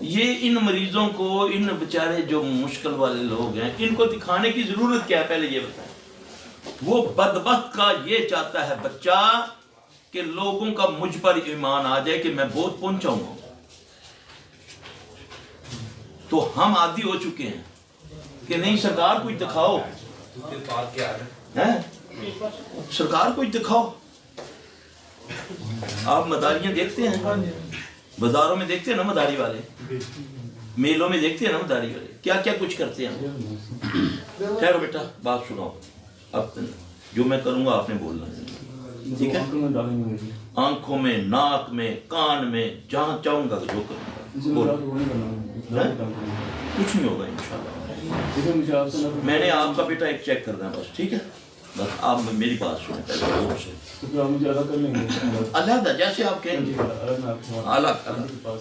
یہ ان مریضوں کو، ان بیچارے جو مشکل والے لوگ ہیں، ان کو دکھانے کی ضرورت کیا ہے؟ پہلے یہ بتائیں۔ وہ بدبخت کا یہ چاہتا ہے بچہ کہ لوگوں کا مجھ پر ایمان آ جائے کہ میں بہت پہنچاؤں گا، تو ہم عادی ہو چکے ہیں کہ نہیں سرکار کچھ دکھاؤ، سرکار کچھ دکھاؤ۔ آپ مداریاں دیکھتے ہیں، بازاروں میں دیکھتے ہیں نا مداری والے، میلوں میں دیکھتے ہیں نا مداری والے، کیا کیا کچھ کرتے ہیں۔ ٹھہرو بیٹا، بات سناؤ، اب جو میں کروں گا آپ نے بولنا ہے، ٹھیک ہے؟ آنکھوں میں، ناک میں، کان میں، جہاں چاہوں گا جو کروں گا، کچھ نہیں ہوگا انشاءاللہ۔ میں نے آپ کا بیٹا ایک چیک کرنا ہے بس، ٹھیک ہے؟ بس آپ میری بات سنیں پہلے، علیحدہ جیسے آپ کہیں گے، الگ الگ۔